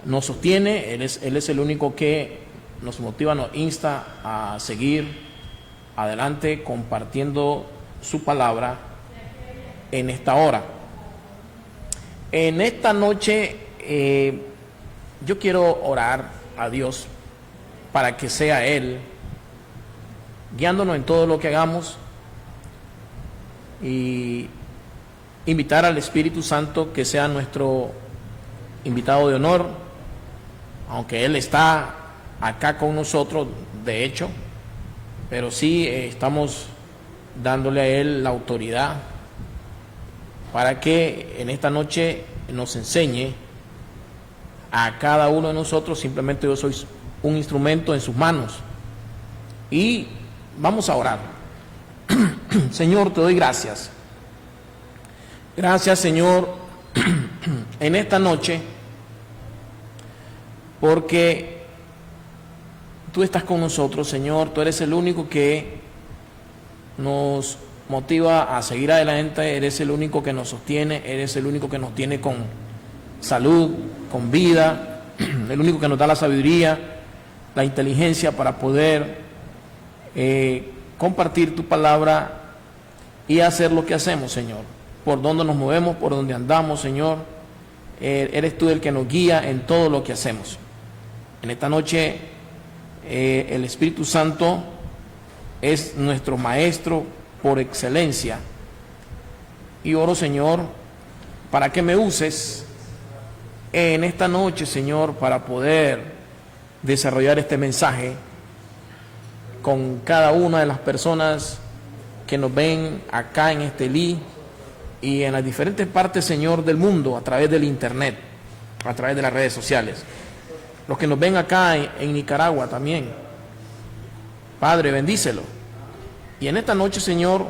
nos sostiene, Él es el único que nos motiva, nos insta a seguir adelante compartiendo su palabra en esta hora. En esta noche yo quiero orar a Dios para que sea Él guiándonos en todo lo que hagamos y invitar al Espíritu Santo que sea nuestro invitado de honor, aunque Él está acá con nosotros, de hecho, pero sí estamos dándole a Él la autoridad para que en esta noche nos enseñe a cada uno de nosotros. Simplemente yo soy un instrumento en sus manos y vamos a orar. Señor, te doy gracias. Gracias, Señor, en esta noche, porque tú estás con nosotros, Señor. Tú eres el único que nos motiva a seguir adelante, eres el único que nos sostiene, eres el único que nos tiene con salud, con vida, el único que nos da la sabiduría, la inteligencia para poder compartir tu palabra y hacer lo que hacemos, Señor. Por donde nos movemos, por donde andamos, Señor, eres tú el que nos guía en todo lo que hacemos. En esta noche el Espíritu Santo es nuestro maestro por excelencia y oro, Señor, para que me uses en esta noche, Señor, para poder desarrollar este mensaje con cada una de las personas que nos ven acá en Estelí y en las diferentes partes, Señor, del mundo, a través del internet, a través de las redes sociales. Los que nos ven acá en Nicaragua también. Padre, bendícelo. Y en esta noche, Señor,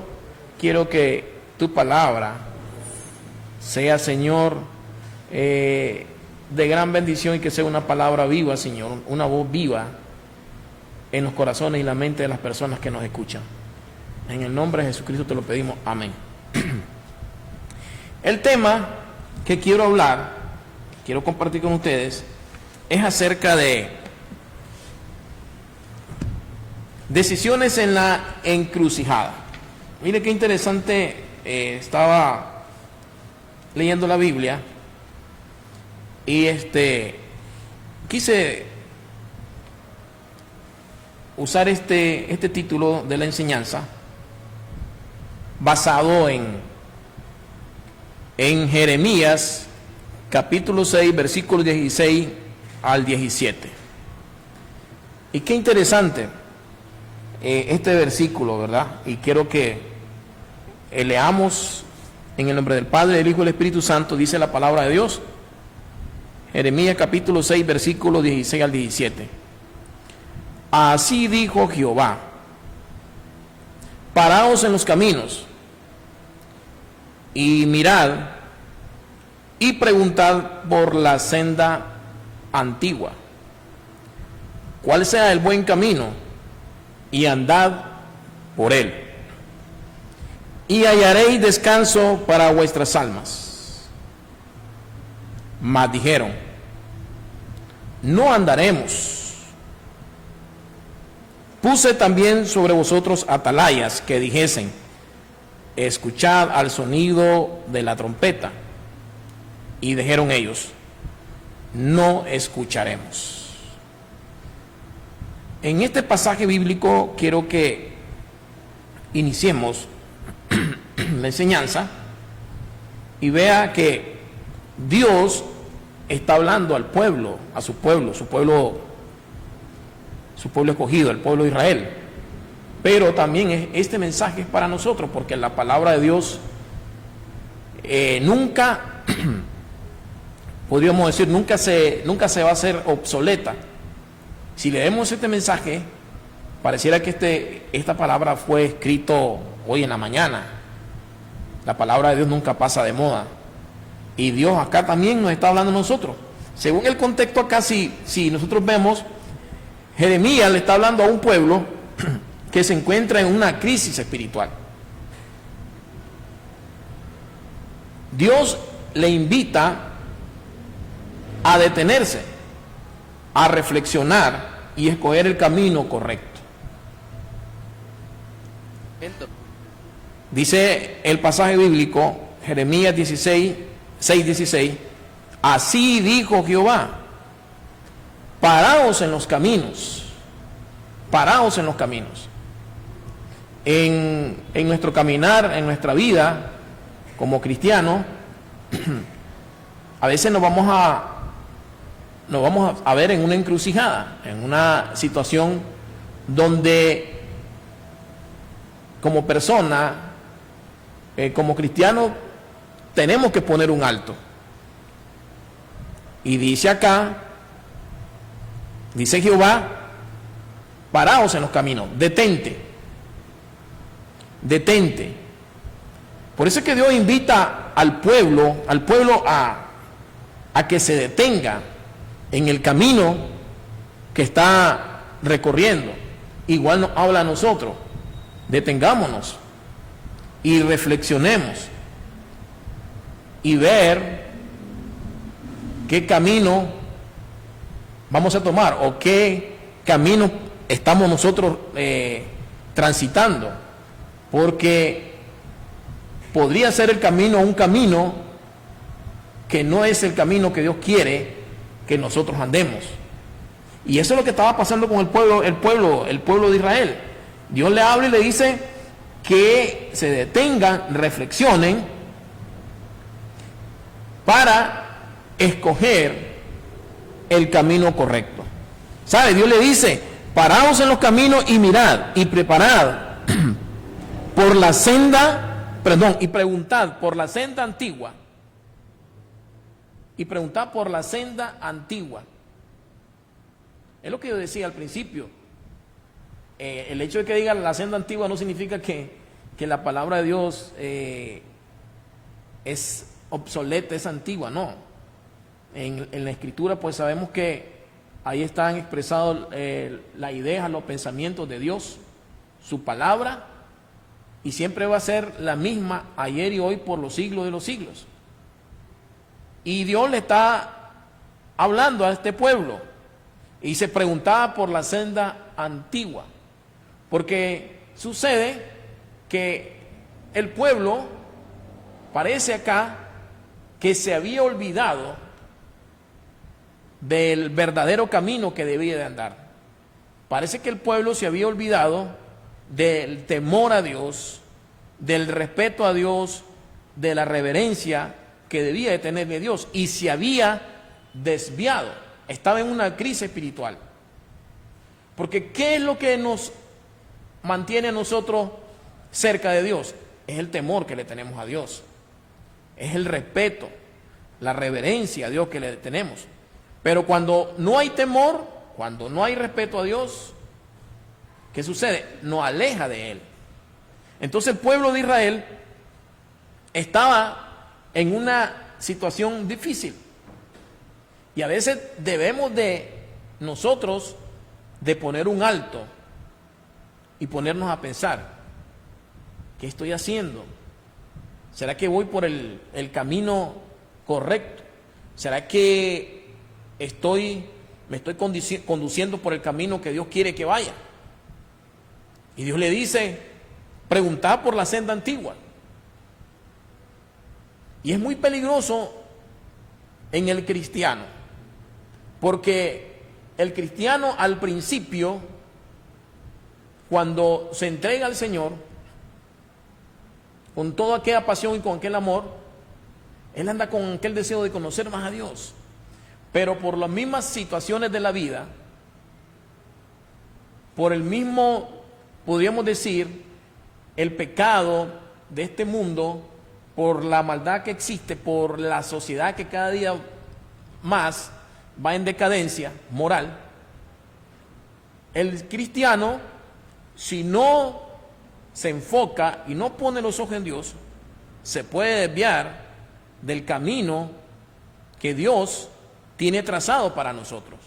quiero que tu palabra sea, Señor, de gran bendición y que sea una palabra viva, Señor, una voz viva en los corazones y la mente de las personas que nos escuchan. En el nombre de Jesucristo te lo pedimos. Amén. El tema que quiero hablar, quiero compartir con ustedes, es acerca de decisiones en la encrucijada. Mire qué interesante, estaba leyendo la Biblia y quise usar este título de la enseñanza basado en Jeremías capítulo 6 versículos 16 al 17. Y qué interesante este versículo, ¿verdad? Y quiero que leamos en el nombre del Padre, del Hijo y del Espíritu Santo. Dice la palabra de Dios, Jeremías capítulo 6 versículos 16 al 17. Así dijo Jehová: paraos en los caminos y mirad y preguntad por la senda antigua, cuál sea el buen camino, y andad por él, y hallaréis descanso para vuestras almas. Mas dijeron: no andaremos. Puse también sobre vosotros atalayas que dijesen: escuchad al sonido de la trompeta. Y dijeron ellos: no escucharemos. En este pasaje bíblico quiero que iniciemos la enseñanza y vea que Dios está hablando al pueblo, a su pueblo escogido, el pueblo de Israel. Pero también este mensaje es para nosotros, porque la palabra de Dios nunca, podríamos decir, nunca se va a hacer obsoleta. Si leemos este mensaje, pareciera que esta palabra fue escrito hoy en la mañana. La palabra de Dios nunca pasa de moda. Y Dios acá también nos está hablando a nosotros. Según el contexto acá, si nosotros vemos, Jeremías le está hablando a un pueblo que se encuentra en una crisis espiritual. Dios le invita a detenerse, a reflexionar y escoger el camino correcto. Dice el pasaje bíblico, Jeremías 6:16, así dijo Jehová, paraos en los caminos, paraos en los caminos. En nuestro caminar, en nuestra vida como cristianos, a veces nos vamos a ver en una encrucijada, en una situación donde como persona, como cristianos, tenemos que poner un alto. Y dice acá, dice Jehová, paraos en los caminos, detente, detente. Por eso es que Dios invita al pueblo a que se detenga en el camino que está recorriendo. Igual nos habla a nosotros, detengámonos y reflexionemos y ver qué camino vamos a tomar o qué camino estamos nosotros transitando, porque podría ser el camino un camino que no es el camino que Dios quiere que nosotros andemos. Y eso es lo que estaba pasando con el pueblo de Israel. Dios le habla y le dice que se detengan, reflexionen para escoger el camino correcto. ¿Sabe? Dios le dice, paraos en los caminos y mirad y preparad por la senda, y preguntad por la senda antigua. Y preguntad por la senda antigua. Es lo que yo decía al principio. El hecho de que diga la senda antigua no significa que la palabra de Dios es obsoleta, es antigua, no. En la Escritura pues sabemos que ahí están expresados las ideas, los pensamientos de Dios, su palabra, y siempre va a ser la misma ayer y hoy por los siglos de los siglos. Y Dios le está hablando a este pueblo y se preguntaba por la senda antigua, porque sucede que el pueblo parece acá que se había olvidado del verdadero camino que debía de andar. Parece que el pueblo se había olvidado del temor a Dios, del respeto a Dios, de la reverencia que debía de tenerle Dios, y se había desviado, estaba en una crisis espiritual. Porque ¿qué es lo que nos mantiene a nosotros cerca de Dios? Es el temor que le tenemos a Dios, es el respeto, la reverencia a Dios que le tenemos. Pero cuando no hay temor, cuando no hay respeto a Dios, ¿qué sucede? Nos aleja de Él. Entonces el pueblo de Israel estaba en una situación difícil. Y a veces debemos de nosotros de poner un alto y ponernos a pensar, ¿qué estoy haciendo? ¿Será que voy por el camino correcto? ¿Será que me estoy conduciendo por el camino que Dios quiere que vaya? Y Dios le dice, preguntad por la senda antigua. Y es muy peligroso en el cristiano, porque el cristiano al principio, cuando se entrega al Señor, con toda aquella pasión y con aquel amor, él anda con aquel deseo de conocer más a Dios. Pero por las mismas situaciones de la vida, por el mismo, podríamos decir, el pecado de este mundo, por la maldad que existe, por la sociedad que cada día más va en decadencia moral, el cristiano, si no se enfoca y no pone los ojos en Dios, se puede desviar del camino que Dios tiene trazado para nosotros.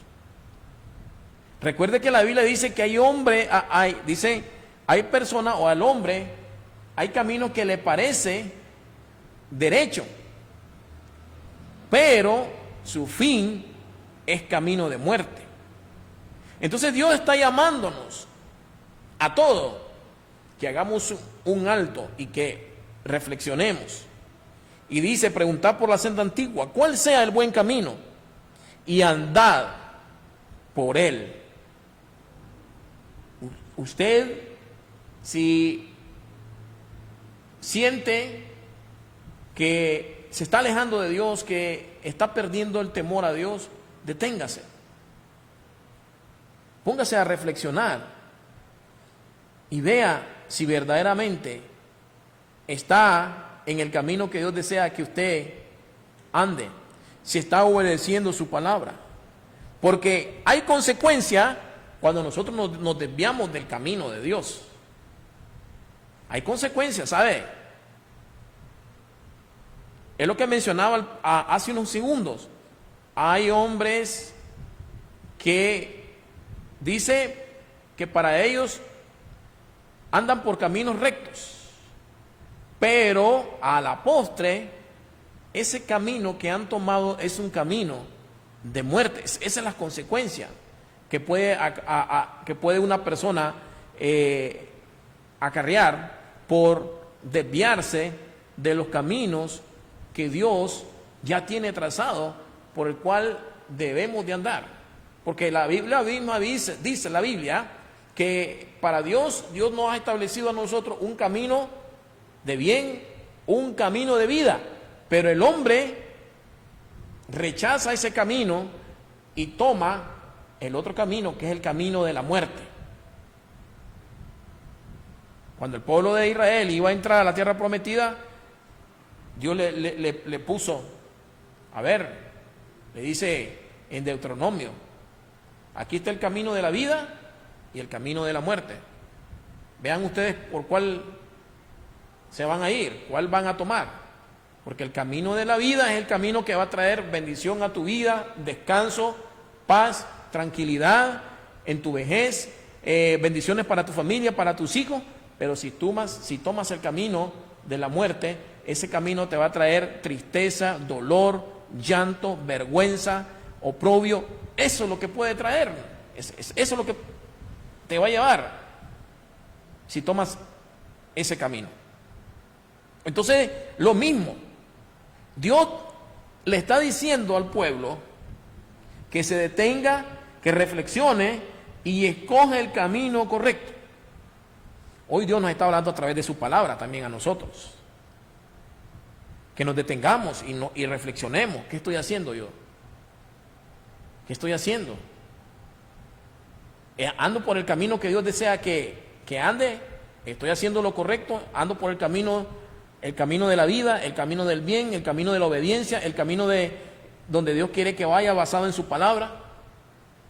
Recuerde que la Biblia dice que hay personas, o al hombre hay caminos que le parece derecho, pero su fin es camino de muerte. Entonces Dios está llamándonos a todos que hagamos un alto y que reflexionemos. Y dice, preguntad por la senda antigua, cuál sea el buen camino, y andad por él. Usted, si siente que se está alejando de Dios, que está perdiendo el temor a Dios, deténgase. Póngase a reflexionar y vea si verdaderamente está en el camino que Dios desea que usted ande, si está obedeciendo su palabra. Porque hay consecuencia cuando nosotros nos desviamos del camino de Dios. Hay consecuencias, ¿sabe? Es lo que mencionaba hace unos segundos. Hay hombres que dice que para ellos andan por caminos rectos, pero a la postre ese camino que han tomado es un camino de muerte. Esa es la consecuencia que puede, que puede una persona acarrear por desviarse de los caminos que Dios ya tiene trazado por el cual debemos de andar. Porque la Biblia misma dice la Biblia que para Dios nos ha establecido a nosotros un camino de bien, un camino de vida, pero el hombre rechaza ese camino y toma el otro camino, que es el camino de la muerte. Cuando el pueblo de Israel iba a entrar a la tierra prometida, Dios le puso, le dice en Deuteronomio, aquí está el camino de la vida y el camino de la muerte. Vean ustedes por cuál se van a ir, cuál van a tomar. Porque el camino de la vida es el camino que va a traer bendición a tu vida, descanso, paz, tranquilidad en tu vejez, bendiciones para tu familia, para tus hijos. Pero si tomas el camino de la muerte, ese camino te va a traer tristeza, dolor, llanto, vergüenza, oprobio. Eso es lo que puede traer, eso es lo que te va a llevar si tomas ese camino. Entonces, lo mismo, Dios le está diciendo al pueblo que se detenga, que reflexione y escoge el camino correcto. Hoy Dios nos está hablando a través de su palabra también a nosotros. Que nos detengamos y reflexionemos. ¿Qué estoy haciendo yo? ¿Qué estoy haciendo? ¿Ando por el camino que Dios desea que ande? ¿Estoy haciendo lo correcto? ¿Ando por el camino de la vida, el camino del bien, el camino de la obediencia, el camino de donde Dios quiere que vaya basado en su palabra?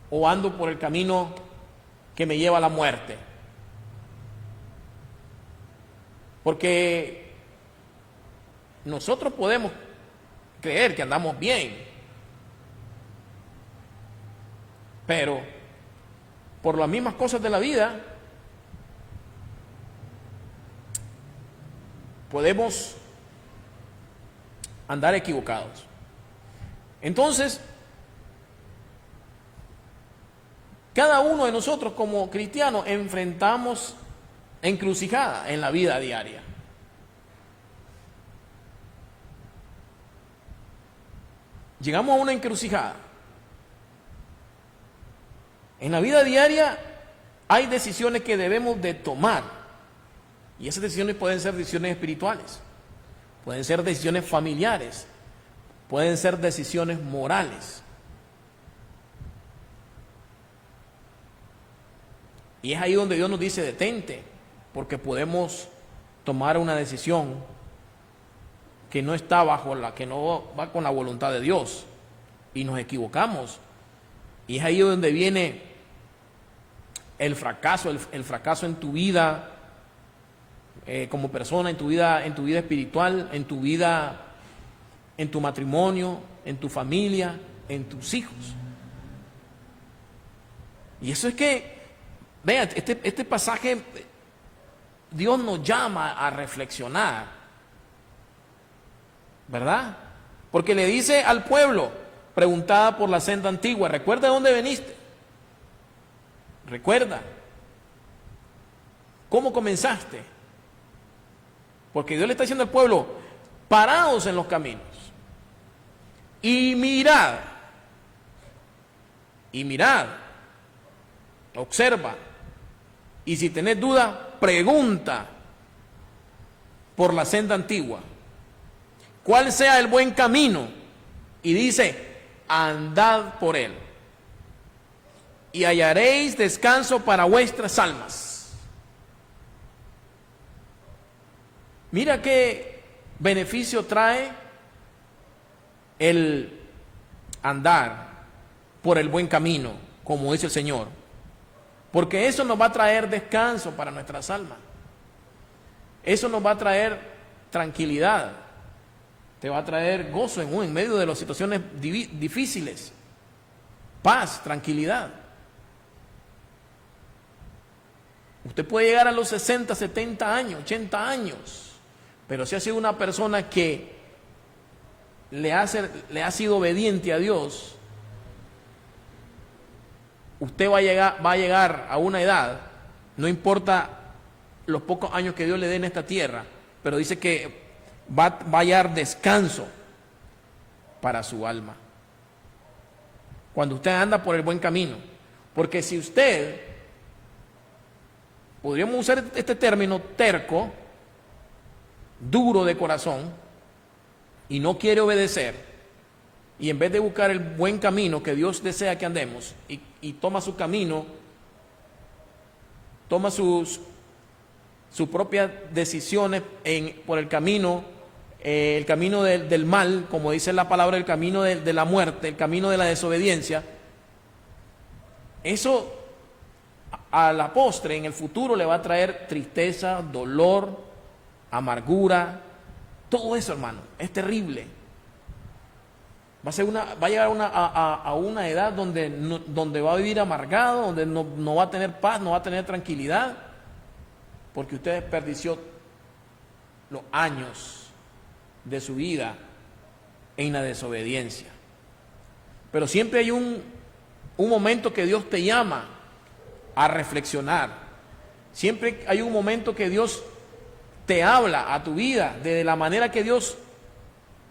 ¿O ando por el camino que me lleva a la muerte? Porque nosotros podemos creer que andamos bien, pero por las mismas cosas de la vida podemos andar equivocados. Entonces, cada uno de nosotros como cristianos enfrentamos encrucijada en la vida diaria. Llegamos a una encrucijada. En la vida diaria hay decisiones que debemos de tomar. Y esas decisiones pueden ser decisiones espirituales, pueden ser decisiones familiares, pueden ser decisiones morales. Y es ahí donde Dios nos dice, detente, porque podemos tomar una decisión que no está que no va con la voluntad de Dios, y nos equivocamos. Y es ahí donde viene el fracaso, el fracaso en tu vida como persona, en tu vida espiritual, en tu vida, en tu matrimonio, en tu familia, en tus hijos. Y eso es que, vean, este pasaje, Dios nos llama a reflexionar, ¿verdad? Porque le dice al pueblo, preguntada por la senda antigua. ¿Recuerda de dónde veniste? ¿Recuerda cómo comenzaste? Porque Dios le está diciendo al pueblo, paraos en los caminos y mirad, observa, y si tenés duda, pregunta por la senda antigua, cuál sea el buen camino, y dice, andad por él, y hallaréis descanso para vuestras almas. Mira qué beneficio trae el andar por el buen camino, como dice el Señor, porque eso nos va a traer descanso para nuestras almas, eso nos va a traer tranquilidad, te va a traer gozo en medio de las situaciones difíciles, paz, tranquilidad. Usted puede llegar a los 60, 70 años, 80 años, pero si ha sido una persona que le ha sido obediente a Dios, usted va a llegar a una edad, no importa los pocos años que Dios le dé en esta tierra, pero dice que va a hallar descanso para su alma. Cuando usted anda por el buen camino. Porque si usted, podríamos usar este término, terco, duro de corazón, y no quiere obedecer, y en vez de buscar el buen camino que Dios desea que andemos, y toma su camino, toma sus propias decisiones por el camino del mal, como dice la palabra, el camino de la muerte, el camino de la desobediencia, eso a la postre, en el futuro, le va a traer tristeza, dolor, amargura, todo eso, hermano, es terrible. Va a llegar a una edad donde va a vivir amargado, donde no va a tener paz, no va a tener tranquilidad, porque usted desperdició los años de su vida en la desobediencia. Pero siempre hay un momento que Dios te llama a reflexionar. Siempre hay un momento que Dios te habla a tu vida de la manera que Dios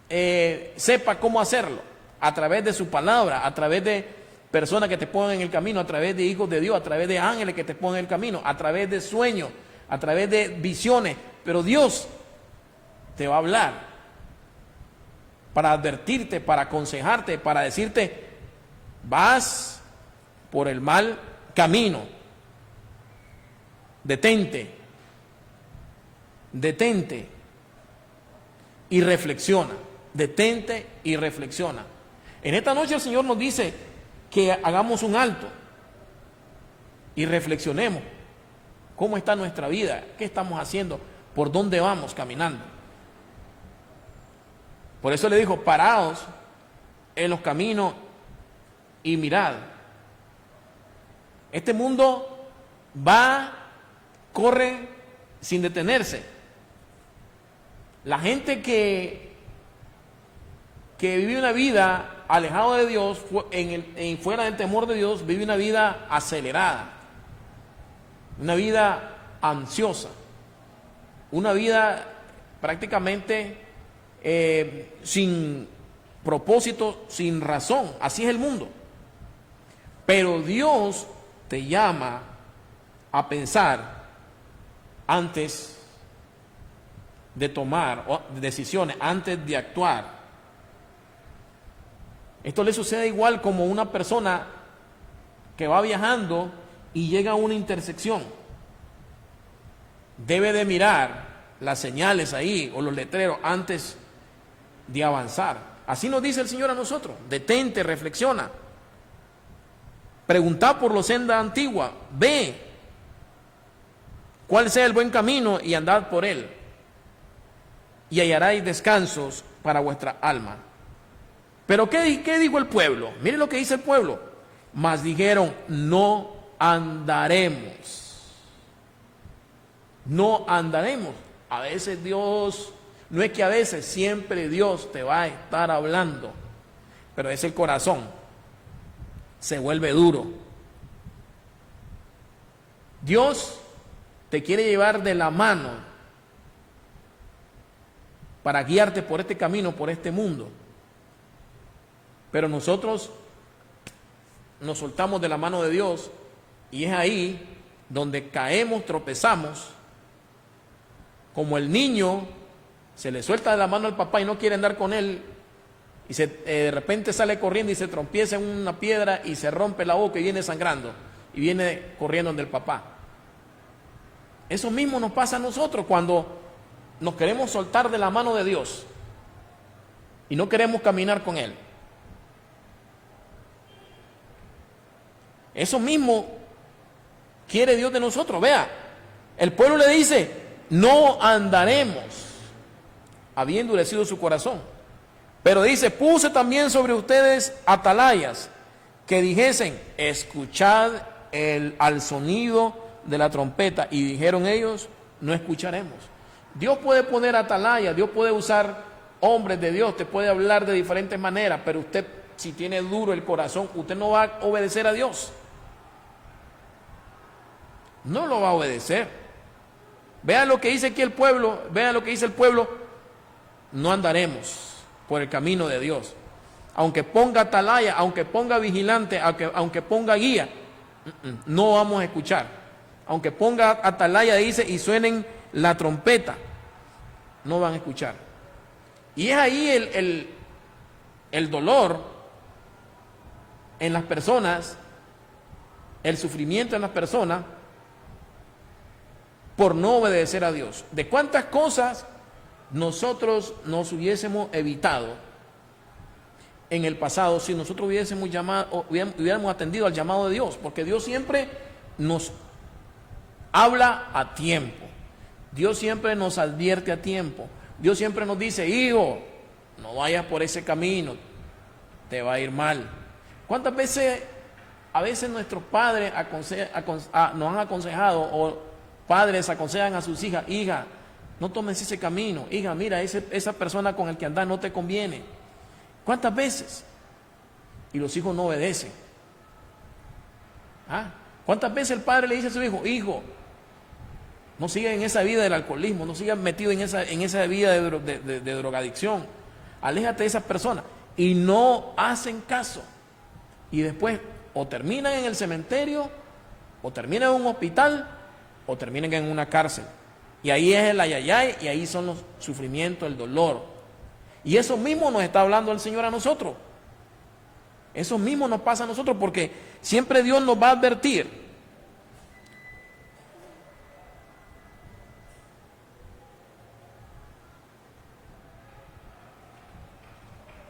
sepa cómo hacerlo, a través de su palabra, a través de personas que te pongan en el camino, a través de hijos de Dios, a través de ángeles que te pongan en el camino, a través de sueños, a través de visiones. Pero Dios te va a hablar para advertirte, para aconsejarte, para decirte, vas por el mal camino, detente y reflexiona, detente y reflexiona. En esta noche el Señor nos dice que hagamos un alto y reflexionemos cómo está nuestra vida, qué estamos haciendo, por dónde vamos caminando. Por eso le dijo, paraos en los caminos y mirad. Este mundo corre sin detenerse. La gente que vive una vida alejado de Dios, fuera del temor de Dios, vive una vida acelerada, una vida ansiosa, una vida prácticamente sin propósito, sin razón. Así es el mundo. Pero Dios te llama a pensar antes de tomar decisiones, antes de actuar. Esto le sucede igual como una persona que va viajando y llega a una intersección. Debe de mirar las señales ahí o los letreros antes de avanzar. Así nos dice el Señor a nosotros. Detente, reflexiona. Preguntad por la senda antigua. Ve cuál sea el buen camino y andad por él. Y hallaréis descansos para vuestra alma. Pero ¿qué dijo el pueblo? Mire lo que dice el pueblo. Mas dijeron, no andaremos. No andaremos. A veces Dios, no es que a veces, siempre Dios te va a estar hablando. pero es el corazón, se vuelve duro. Dios te quiere llevar de la mano para guiarte por este camino, por este mundo. Pero nosotros nos soltamos de la mano de Dios y es ahí donde caemos, tropezamos, como el niño se le suelta de la mano al papá y no quiere andar con él y de repente sale corriendo y se tropieza en una piedra y se rompe la boca y viene sangrando y viene corriendo donde el papá. Eso mismo nos pasa a nosotros cuando nos queremos soltar de la mano de Dios y no queremos caminar con Él. Eso mismo quiere Dios de nosotros. Vea, el pueblo le dice, no andaremos, había endurecido su corazón. Pero dice, puse también sobre ustedes atalayas que dijesen, escuchad al sonido de la trompeta. Y dijeron ellos, no escucharemos. Dios puede poner atalayas, Dios puede usar hombres de Dios, te puede hablar de diferentes maneras, pero usted, si tiene duro el corazón, usted no va a obedecer a Dios. No lo va a obedecer. Vean lo que dice aquí el pueblo, vean lo que dice el pueblo, no andaremos por el camino de Dios. Aunque ponga atalaya, aunque ponga vigilante, aunque ponga guía, no vamos a escuchar. Aunque ponga atalaya, dice, y suenen la trompeta, no van a escuchar. Y es ahí el dolor en las personas, el sufrimiento en las personas por no obedecer a Dios. De cuántas cosas nosotros nos hubiésemos evitado en el pasado si nosotros hubiéramos atendido al llamado de Dios, porque Dios siempre nos habla a tiempo, Dios siempre nos advierte a tiempo, Dios siempre nos dice, hijo, no vayas por ese camino, te va a ir mal. ¿Cuántas veces, a veces nuestros padres nos han aconsejado, o padres aconsejan a sus hijas, hija, no tomes ese camino, hija, mira, esa persona con el que andas no te conviene? ¿Cuántas veces? Y los hijos no obedecen. ¿Cuántas veces el padre le dice a su hijo, hijo, no sigas en esa vida del alcoholismo, no sigas metido en esa vida de drogadicción, aléjate de esas personas? Y no hacen caso. Y después o terminan en el cementerio, o terminan en un hospital, o terminan en una cárcel. Y ahí es el ayayay, y ahí son los sufrimientos, el dolor. Y eso mismo nos está hablando el Señor a nosotros. Eso mismo nos pasa a nosotros, porque siempre Dios nos va a advertir.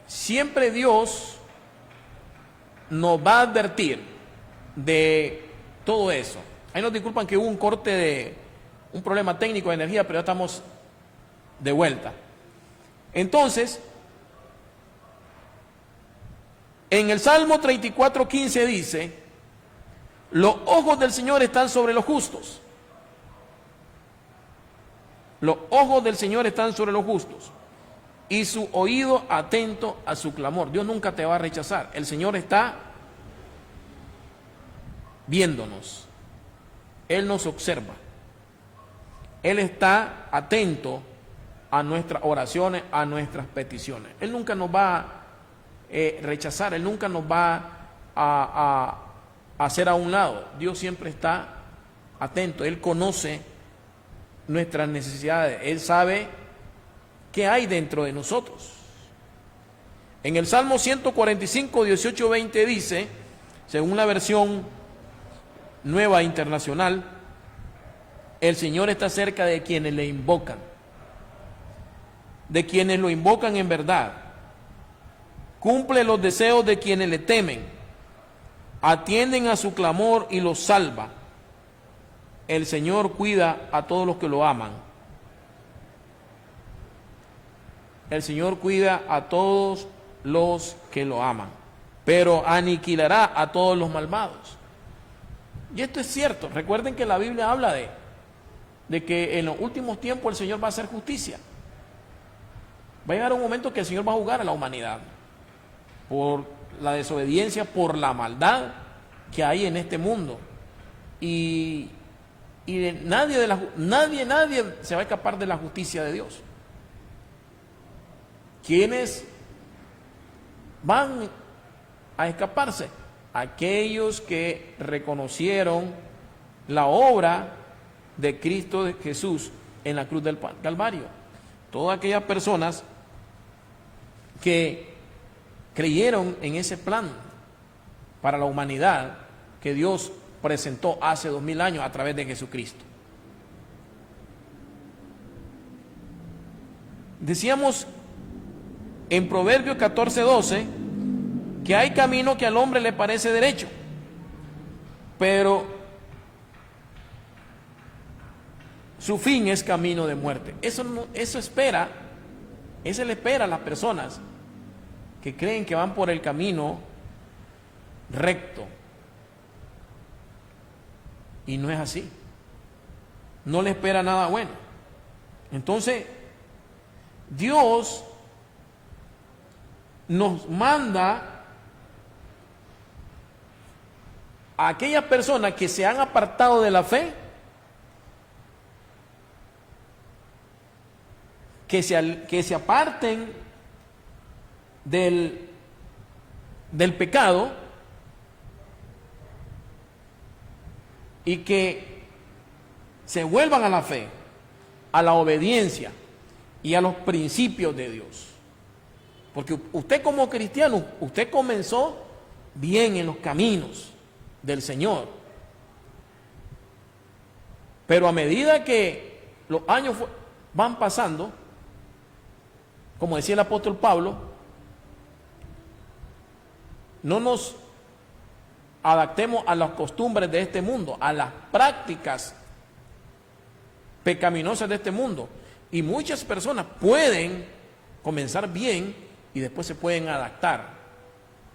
Siempre Dios nos va a advertir de todo eso. Ahí nos disculpan que hubo un corte un problema técnico de energía, pero ya estamos de vuelta. Entonces, en el Salmo 34:15 dice, los ojos del Señor están sobre los justos. Los ojos del Señor están sobre los justos y su oído atento a su clamor. Dios nunca te va a rechazar. El Señor está viéndonos. Él nos observa. Él está atento a nuestras oraciones, a nuestras peticiones. Él nunca nos va a rechazar, Él nunca nos va a hacer a un lado. Dios siempre está atento, Él conoce nuestras necesidades, Él sabe qué hay dentro de nosotros. En el Salmo 145, 18, 20 dice, según la versión Nueva Internacional, el Señor está cerca de quienes le invocan, de quienes lo invocan en verdad. Cumple los deseos de quienes le temen, atienden a su clamor y los salva. El Señor cuida a todos los que lo aman. El Señor cuida a todos los que lo aman, pero aniquilará a todos los malvados. Y esto es cierto. Recuerden que la Biblia habla de que en los últimos tiempos el Señor va a hacer justicia. Va a llegar un momento que el Señor va a juzgar a la humanidad por la desobediencia, por la maldad que hay en este mundo. Y nadie se va a escapar de la justicia de Dios. ¿Quiénes van a escaparse? Aquellos que reconocieron la obra de Cristo de Jesús en la cruz del Calvario. Todas aquellas personas que creyeron en ese plan para la humanidad que Dios presentó hace 2000 años a través de Jesucristo. Decíamos en Proverbios 14:12 que hay camino que al hombre le parece derecho, pero su fin es camino de muerte. Eso le espera a las personas que creen que van por el camino recto. Y no es así. No le espera nada bueno. Entonces, Dios nos manda a aquellas personas que se han apartado de la fe, que se aparten del pecado y que se vuelvan a la fe, a la obediencia y a los principios de Dios. Porque usted como cristiano, usted comenzó bien en los caminos del Señor, pero a medida que los años van pasando, como decía el apóstol Pablo, no nos adaptemos a las costumbres de este mundo, a las prácticas pecaminosas de este mundo. Y muchas personas pueden comenzar bien y después se pueden adaptar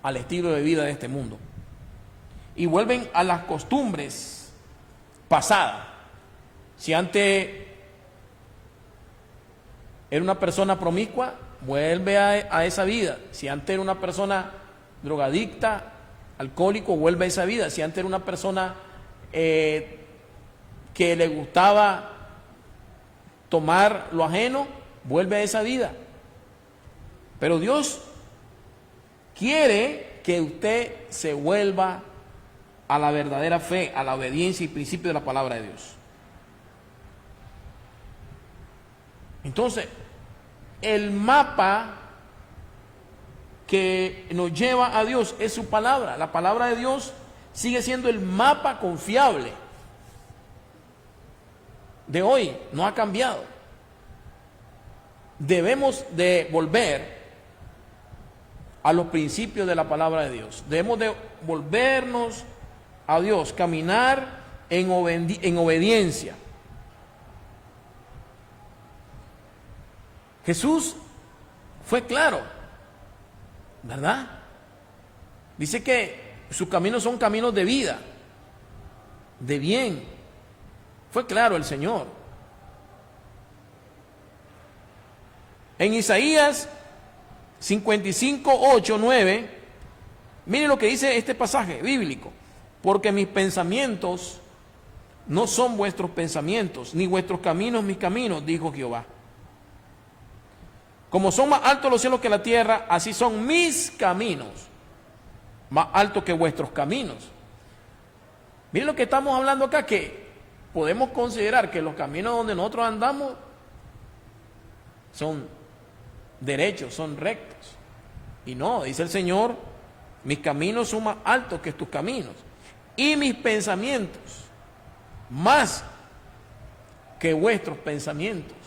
al estilo de vida de este mundo. Y vuelven a las costumbres pasadas. Si antes era una persona promiscua, vuelve a esa vida. Si antes era una persona drogadicta, alcohólico, vuelve a esa vida. Si antes era una persona que le gustaba tomar lo ajeno, vuelve a esa vida. Pero Dios quiere que usted se vuelva a la verdadera fe, a la obediencia y principio de la palabra de Dios. Entonces, el mapa que nos lleva a Dios es su palabra. La palabra de Dios sigue siendo el mapa confiable de hoy, no ha cambiado. Debemos de volver a los principios de la palabra de Dios. Debemos de volvernos a Dios, caminar en obediencia. Jesús fue claro, ¿verdad? Dice que sus caminos son caminos de vida, de bien. Fue claro el Señor. En Isaías 55, 8, 9, mire lo que dice este pasaje bíblico. Porque mis pensamientos no son vuestros pensamientos, ni vuestros caminos mis caminos, dijo Jehová. Como son más altos los cielos que la tierra, así son mis caminos, más altos que vuestros caminos. Miren lo que estamos hablando acá, que podemos considerar que los caminos donde nosotros andamos son derechos, son rectos. Y no, dice el Señor, mis caminos son más altos que tus caminos, y mis pensamientos más que vuestros pensamientos.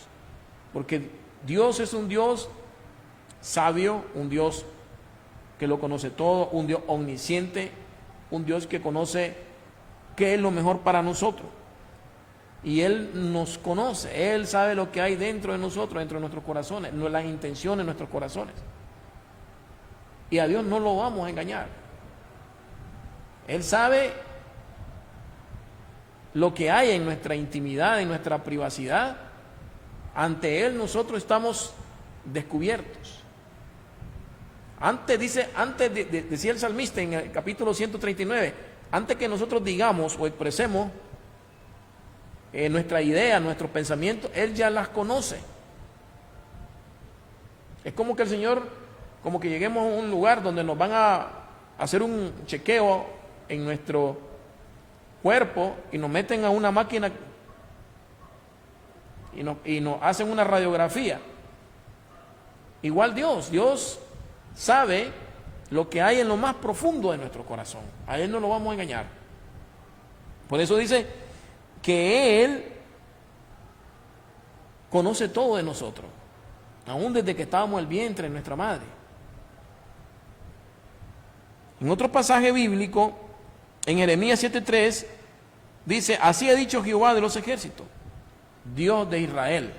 Porque Dios es un Dios sabio, un Dios que lo conoce todo, un Dios omnisciente, un Dios que conoce qué es lo mejor para nosotros. Y Él nos conoce, Él sabe lo que hay dentro de nosotros, dentro de nuestros corazones, las intenciones de nuestros corazones. Y a Dios no lo vamos a engañar. Él sabe lo que hay en nuestra intimidad, en nuestra privacidad. Ante Él nosotros estamos descubiertos. Decía el salmista en el capítulo 139, antes que nosotros digamos o expresemos nuestra idea, nuestros pensamientos, Él ya las conoce. Es como que el Señor, como que lleguemos a un lugar donde nos van a hacer un chequeo en nuestro cuerpo y nos meten a una máquina y nos hacen una radiografía. Igual Dios sabe lo que hay en lo más profundo de nuestro corazón. A Él no lo vamos a engañar. Por eso dice que Él conoce todo de nosotros, aún desde que estábamos en el vientre de nuestra madre. En otro pasaje bíblico, en Jeremías 7:3, dice: así ha dicho Jehová de los ejércitos, Dios de Israel: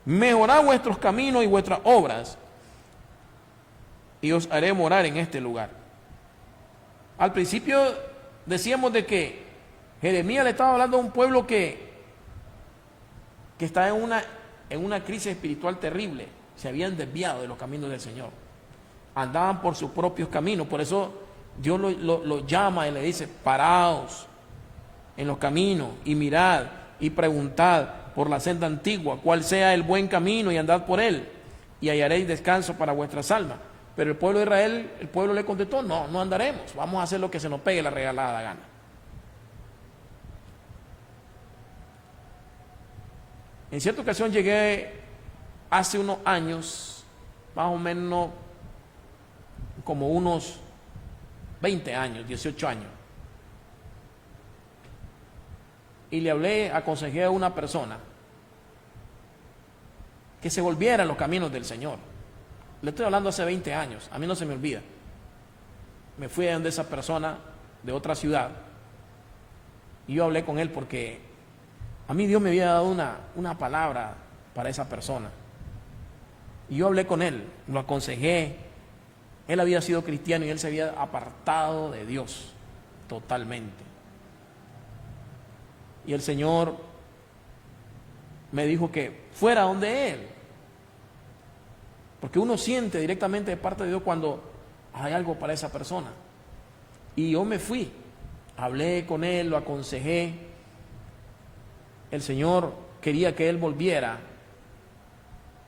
mejorad vuestros caminos y vuestras obras, y os haré morar en este lugar. Al principio decíamos de que Jeremías le estaba hablando a un pueblo que está en una crisis espiritual terrible. Se habían desviado de los caminos del Señor, andaban por sus propios caminos. Por eso Dios lo llama y le dice: paraos en los caminos y mirad y preguntad por la senda antigua cuál sea el buen camino, y andad por él y hallaréis descanso para vuestras almas. Pero el pueblo de Israel, el pueblo le contestó: no andaremos, vamos a hacer lo que se nos pegue la regalada gana. En cierta ocasión llegué hace unos años, más o menos como unos 20 años, 18 años, y le aconsejé a una persona que se volviera a los caminos del Señor. Le estoy hablando hace 20 años, a mí no se me olvida. Me fui a donde esa persona de otra ciudad y yo hablé con él porque a mí Dios me había dado una palabra para esa persona. Y yo hablé con él, lo aconsejé. Él había sido cristiano y él se había apartado de Dios totalmente. Y el Señor me dijo que fuera donde él, porque uno siente directamente de parte de Dios cuando hay algo para esa persona. Y yo me fui, hablé con él, lo aconsejé. El Señor quería que él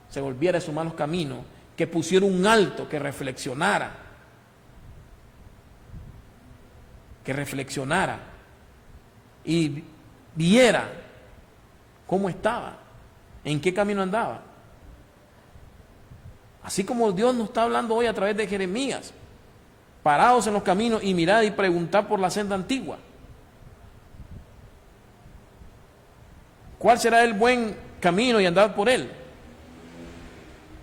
se volviera a sus malos caminos, que pusiera un alto, que reflexionara y viera cómo estaba, en qué camino andaba. Así como Dios nos está hablando hoy a través de Jeremías: paraos en los caminos y mirad y preguntad por la senda antigua. ¿Cuál será el buen camino y andad por él?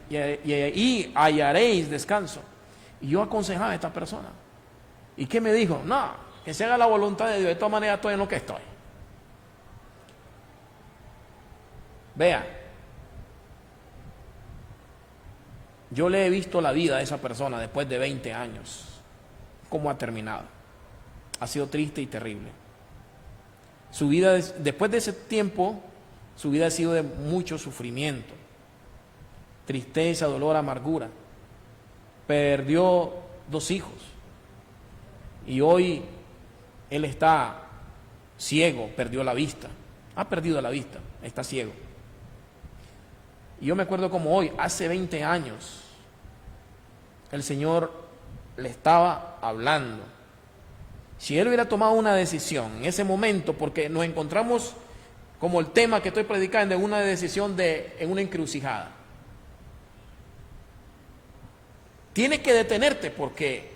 Y ahí hallaréis descanso. Y yo aconsejaba a esta persona. ¿Y qué me dijo? No, que se haga la voluntad de Dios. De todas maneras estoy en lo que estoy. Vea, yo le he visto la vida a esa persona después de 20 años, cómo ha terminado. Ha sido triste y terrible. Su vida, después de ese tiempo, su vida ha sido de mucho sufrimiento, tristeza, dolor, amargura. Perdió 2 hijos y hoy él está ciego, perdió la vista, ha perdido la vista, está ciego. Y yo me acuerdo como hoy, hace 20 años, el Señor le estaba hablando. Si él hubiera tomado una decisión en ese momento, porque nos encontramos, como el tema que estoy predicando, en una decisión en una encrucijada. Tienes que detenerte porque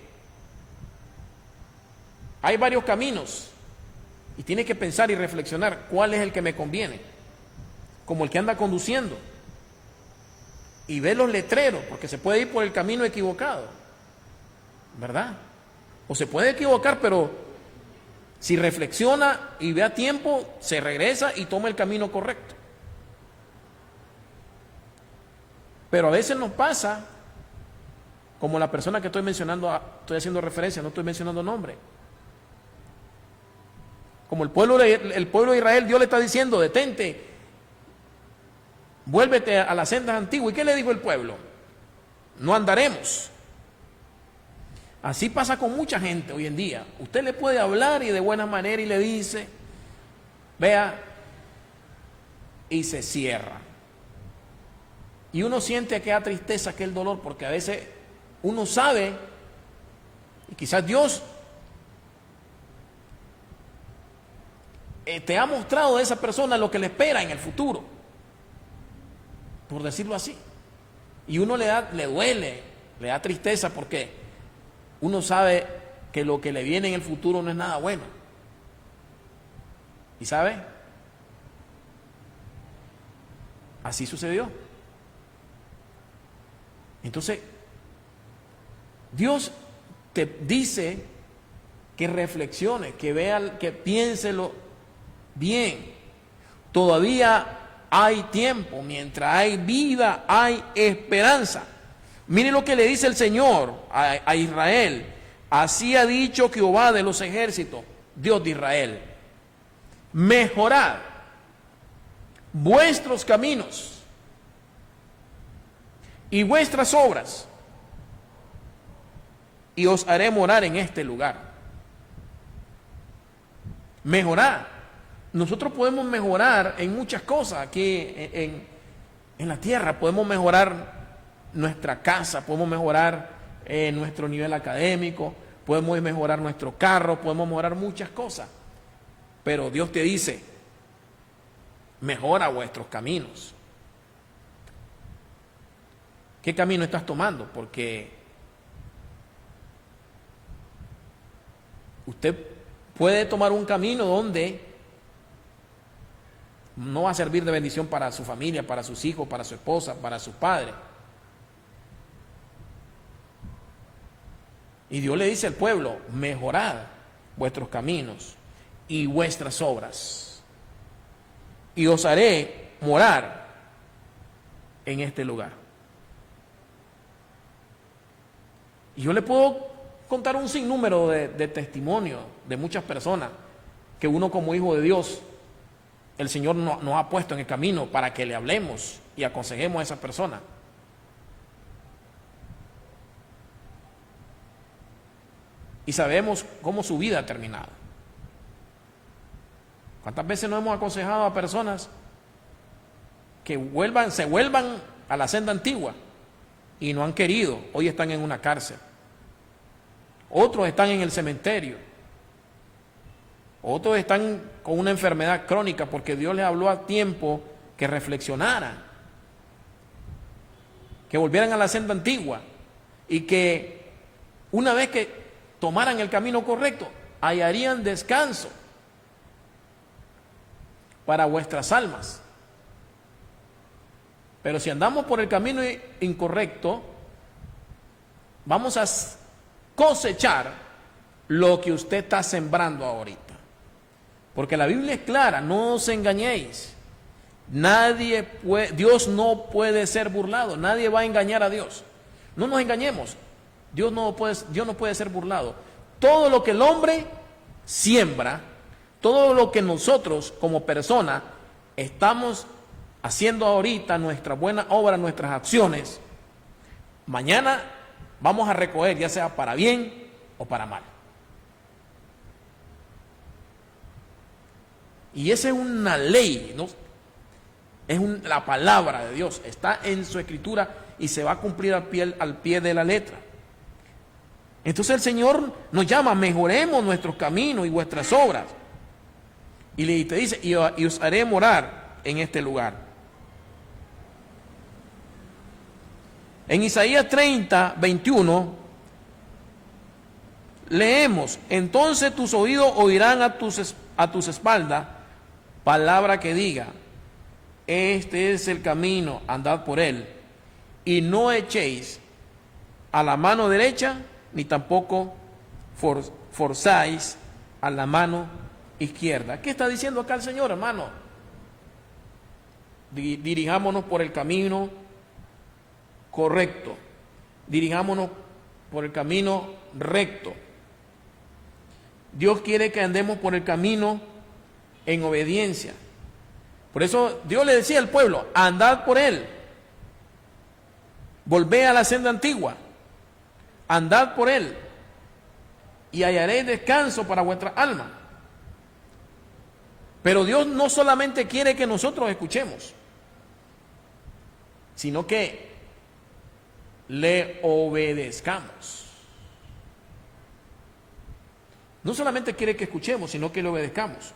hay varios caminos y tienes que pensar y reflexionar cuál es el que me conviene, como el que anda conduciendo y ve los letreros, porque se puede ir por el camino equivocado, ¿verdad? O se puede equivocar, pero si reflexiona y ve a tiempo, se regresa y toma el camino correcto. Pero a veces nos pasa, como la persona que estoy mencionando, estoy haciendo referencia, no estoy mencionando nombre. Como el pueblo de Israel, Dios le está diciendo: detente, vuélvete a las sendas antiguas. ¿Y qué le dijo el pueblo? no andaremos. Así pasa con mucha gente hoy en día. Usted le puede hablar y de buena manera y le dice, vea, y se cierra. Y uno siente aquella tristeza, aquel dolor, porque a veces uno sabe, y quizás Dios te ha mostrado de esa persona lo que le espera en el futuro, por decirlo así. Y uno le duele, le da tristeza, porque uno sabe que lo que le viene en el futuro no es nada bueno. ¿Y sabe? Así sucedió. Entonces, Dios te dice que reflexione, que vea, que piénselo bien. Todavía hay tiempo, mientras hay vida, hay esperanza. Mire lo que le dice el Señor a Israel. Así ha dicho Jehová de los ejércitos, Dios de Israel: mejorad vuestros caminos y vuestras obras, y os haré morar en este lugar. Mejorar. Nosotros podemos mejorar en muchas cosas aquí en la tierra. Podemos mejorar nuestra casa, podemos mejorar nuestro nivel académico, podemos mejorar nuestro carro, podemos mejorar muchas cosas. Pero Dios te dice, mejora vuestros caminos. ¿Qué camino estás tomando? Porque usted puede tomar un camino donde no va a servir de bendición para su familia, para sus hijos, para su esposa, para sus padres. Y Dios le dice al pueblo, mejorad vuestros caminos y vuestras obras, y os haré morar en este lugar. Y yo le puedo contar un sinnúmero de testimonios de muchas personas que uno como hijo de Dios, el Señor nos ha puesto en el camino para que le hablemos y aconsejemos a esas personas. Y sabemos cómo su vida ha terminado. ¿Cuántas veces nos hemos aconsejado a personas que se vuelvan a la senda antigua y no han querido? Hoy están en una cárcel. Otros están en el cementerio. Otros están con una enfermedad crónica porque Dios les habló a tiempo que reflexionaran, que volvieran a la senda antigua y que una vez que tomaran el camino correcto, hallarían descanso para vuestras almas. Pero si andamos por el camino incorrecto, vamos a cosechar lo que usted está sembrando ahorita. Porque la Biblia es clara, no os engañéis. Dios no puede ser burlado, nadie va a engañar a Dios. No nos engañemos, Dios no puede ser burlado. Todo lo que el hombre siembra, todo lo que nosotros como personas estamos haciendo ahorita, nuestra buena obra, nuestras acciones, mañana vamos a recoger, ya sea para bien o para mal. Y esa es una ley, ¿no? La palabra de Dios, está en su escritura y se va a cumplir al pie de la letra. Entonces el Señor nos llama, mejoremos nuestros caminos y vuestras obras. Y te dice, y os haré morar en este lugar. En Isaías 30, 21, leemos, entonces tus oídos oirán a tus espaldas palabra que diga, este es el camino, andad por él, y no echéis a la mano derecha, ni tampoco forzáis a la mano izquierda. ¿Qué está diciendo acá el Señor, hermano? Dirijámonos por el camino correcto, dirijámonos por el camino recto. Dios quiere que andemos por el camino en obediencia. Por eso Dios le decía al pueblo, andad por él. Volvé a la senda antigua, andad por él, y hallaréis descanso para vuestra alma. Pero Dios no solamente quiere que nosotros escuchemos, sino que le obedezcamos. No solamente quiere que escuchemos, sino que le obedezcamos.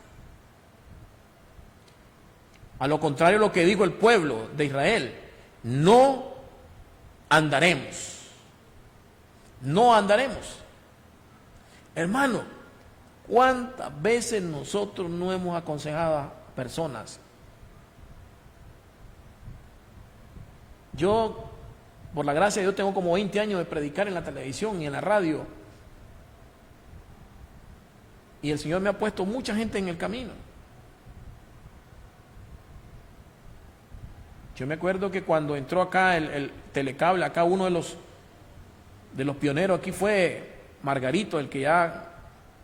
A lo contrario de lo que dijo el pueblo de Israel, no andaremos. No andaremos. Hermano, ¿cuántas veces nosotros no hemos aconsejado a personas? Yo, por la gracia de Dios, tengo como 20 años de predicar en la televisión y en la radio. Y el Señor me ha puesto mucha gente en el camino. Yo me acuerdo que cuando entró acá el telecable, acá uno de los pioneros aquí fue Margarito, el que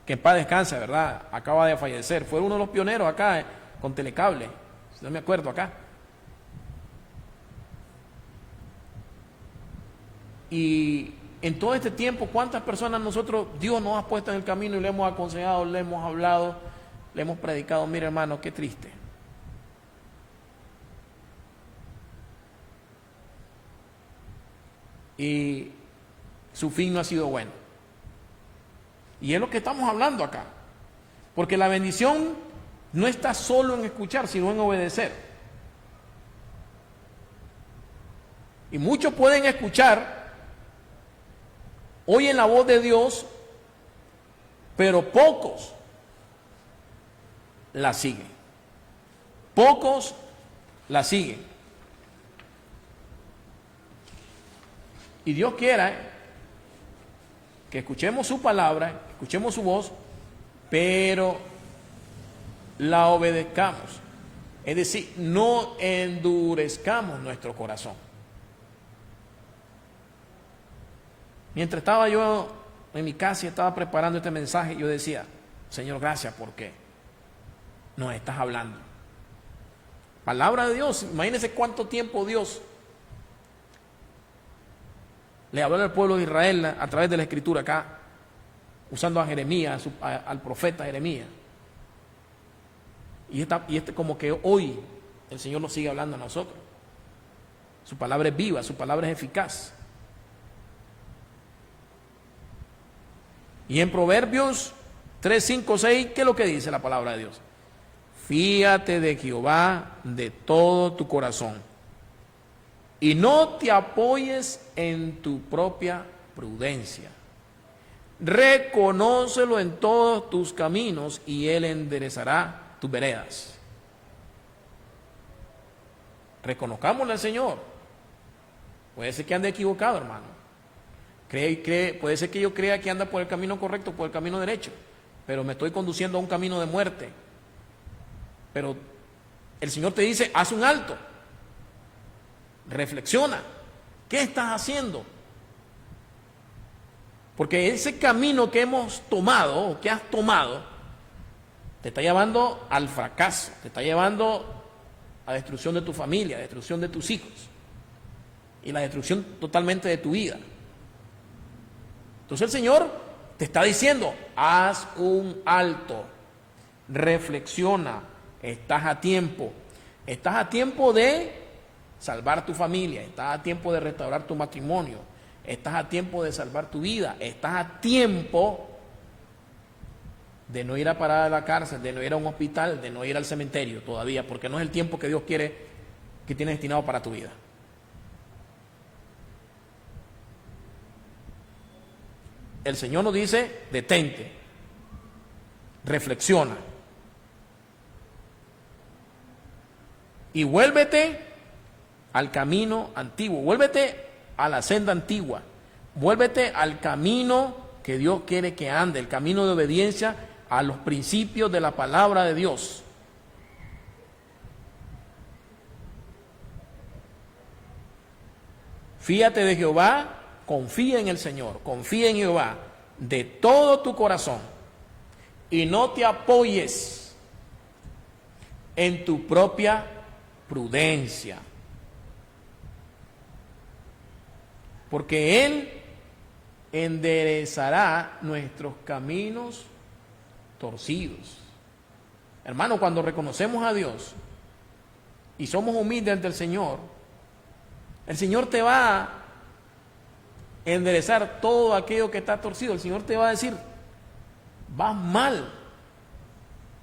en paz descansa, ¿verdad? Acaba de fallecer. Fue uno de los pioneros acá con telecable. No me acuerdo acá. Y en todo este tiempo, ¿cuántas personas Dios nos ha puesto en el camino y le hemos aconsejado, le hemos hablado, le hemos predicado? Mira, hermano, qué triste. Y su fin no ha sido bueno. Y es lo que estamos hablando acá. Porque la bendición no está solo en escuchar, sino en obedecer. Y muchos pueden escuchar, oyen la voz de Dios, pero pocos la siguen. Pocos la siguen. Y Dios quiera que escuchemos su palabra, que escuchemos su voz, pero la obedezcamos. Es decir, no endurezcamos nuestro corazón. Mientras estaba yo en mi casa y estaba preparando este mensaje, yo decía, Señor, gracias porque nos estás hablando. Palabra de Dios, imagínense cuánto tiempo Dios le habló al pueblo de Israel a través de la Escritura acá, usando a Jeremías, al profeta Jeremías. Y como que hoy el Señor nos sigue hablando a nosotros. Su palabra es viva, su palabra es eficaz. Y en Proverbios 3, 5, 6, ¿qué es lo que dice la palabra de Dios? Fíate de Jehová de todo tu corazón y no te apoyes en tu propia prudencia. Reconócelo en todos tus caminos y Él enderezará tus veredas. Reconozcámosle al Señor. Puede ser que ande equivocado, hermano. Puede ser que yo crea que anda por el camino correcto, por el camino derecho, pero me estoy conduciendo a un camino de muerte. Pero el Señor te dice, haz un alto. Reflexiona. ¿Qué estás haciendo? Porque ese camino que hemos tomado, o que has tomado, te está llevando al fracaso, te está llevando a la destrucción de tu familia, a la destrucción de tus hijos y la destrucción totalmente de tu vida. Entonces el Señor te está diciendo, haz un alto, reflexiona, estás a tiempo de salvar tu familia, estás a tiempo de restaurar tu matrimonio, estás a tiempo de salvar tu vida, estás a tiempo de no ir a parar a la cárcel, de no ir a un hospital, de no ir al cementerio todavía, porque no es el tiempo que Dios quiere, que tiene destinado para tu vida. El Señor nos dice, detente, reflexiona y vuélvete al camino antiguo, vuélvete a la senda antigua, vuélvete al camino que Dios quiere que ande, el camino de obediencia a los principios de la palabra de Dios. Fíate de Jehová, confía en el Señor, confía en Jehová de todo tu corazón y no te apoyes en tu propia prudencia. porque Él enderezará nuestros caminos torcidos. Hermano, cuando reconocemos a Dios y somos humildes ante el Señor te va a enderezar todo aquello que está torcido. El Señor te va a decir, vas mal,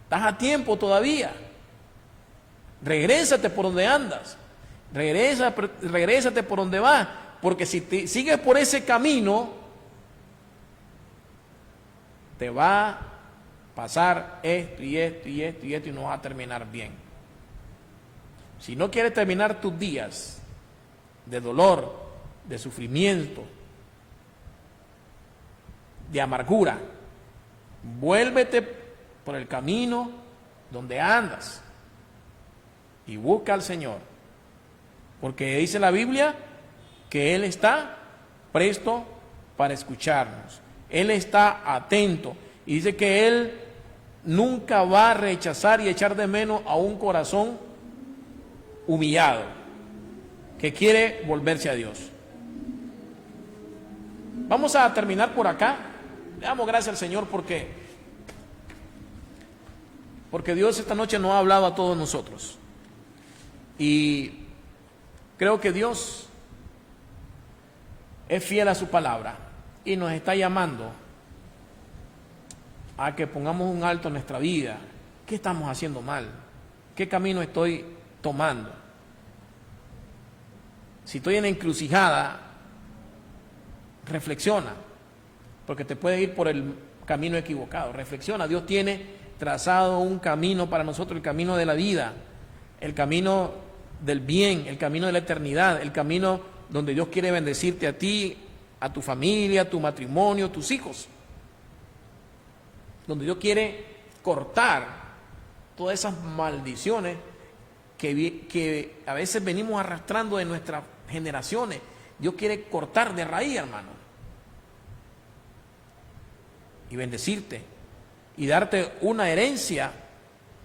estás a tiempo todavía, regrésate por donde andas, regrésate por donde vas, porque si sigues por ese camino, te va a pasar esto y esto y esto y esto y no vas a terminar bien. Si no quieres terminar tus días de dolor, de sufrimiento, de amargura, vuélvete por el camino donde andas y busca al Señor, porque dice la Biblia que Él está presto para escucarnos, Él está atento y dice que Él nunca va a rechazar y echar de menos a un corazón humillado que quiere volverse a Dios. Vamos a terminar por acá. Le damos gracias al Señor porque Dios esta noche nos ha hablado a todos nosotros. Y creo que Dios es fiel a su palabra y nos está llamando a que pongamos un alto en nuestra vida. ¿Qué estamos haciendo mal? ¿Qué camino estoy tomando? Si estoy en la encrucijada, reflexiona, porque te puedes ir por el camino equivocado. Reflexiona, Dios tiene trazado un camino para nosotros, el camino de la vida, el camino del bien, el camino de la eternidad, el camino donde Dios quiere bendecirte a ti, a tu familia, a tu matrimonio, a tus hijos, donde Dios quiere cortar todas esas maldiciones que a veces venimos arrastrando de nuestras generaciones. Dios quiere cortar de raíz, hermano, y bendecirte y darte una herencia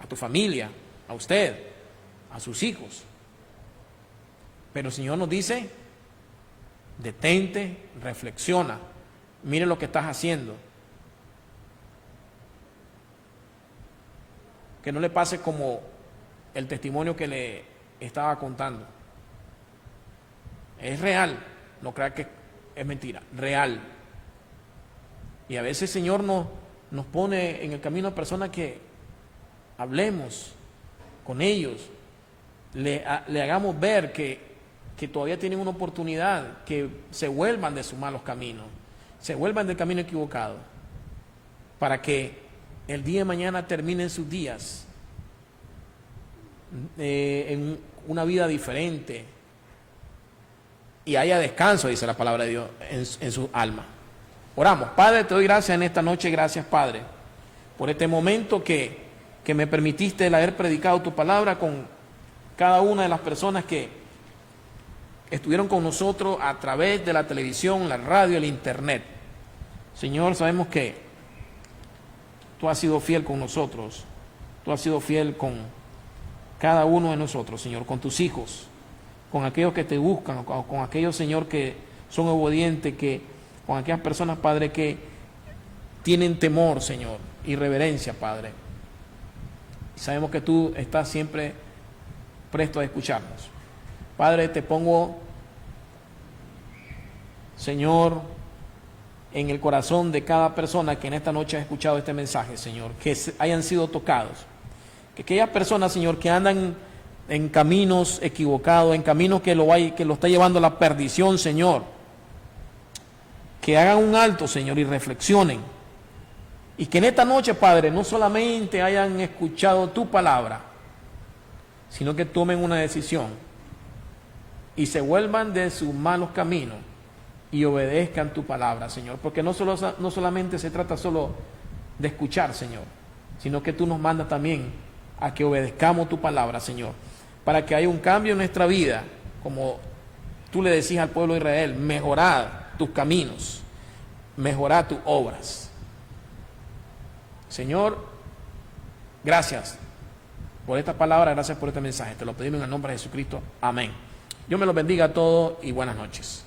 a tu familia, a usted, a sus hijos. Pero el Señor nos dice, detente, reflexiona, mire lo que estás haciendo. Que no le pase como el testimonio que le estaba contando. Es real, no crea que es mentira, real. Y a veces el Señor nos pone en el camino a personas que hablemos con ellos, le hagamos ver que todavía tienen una oportunidad, que se vuelvan de sus malos caminos, se vuelvan del camino equivocado, para que el día de mañana terminen sus días en una vida diferente y haya descanso, dice la palabra de Dios, en su alma. Oramos. Padre, te doy gracias en esta noche, gracias, Padre, por este momento que me permitiste el haber predicado tu palabra con cada una de las personas que estuvieron con nosotros a través de la televisión, la radio, el internet. Señor, sabemos que tú has sido fiel con nosotros, tú has sido fiel con cada uno de nosotros, Señor, con tus hijos, con aquellos que te buscan, con aquellos, Señor, que son obedientes, con aquellas personas, Padre, que tienen temor, Señor, y reverencia, Padre. Y sabemos que tú estás siempre presto a escucharnos. Padre, te pongo, Señor, en el corazón de cada persona que en esta noche ha escuchado este mensaje, Señor, que hayan sido tocados. Que aquellas personas, Señor, que andan en caminos equivocados, en caminos que lo está llevando a la perdición, Señor, que hagan un alto, Señor, y reflexionen. Y que en esta noche, Padre, no solamente hayan escuchado tu palabra, sino que tomen una decisión y se vuelvan de sus malos caminos y obedezcan tu palabra, Señor. Porque no solamente se trata solo de escuchar, Señor, sino que tú nos mandas también a que obedezcamos tu palabra, Señor, para que haya un cambio en nuestra vida, como tú le decías al pueblo de Israel: mejorad tus caminos, mejorad tus obras. Señor, gracias por esta palabra, gracias por este mensaje. Te lo pedimos en el nombre de Jesucristo. Amén. Dios me los bendiga a todos y buenas noches.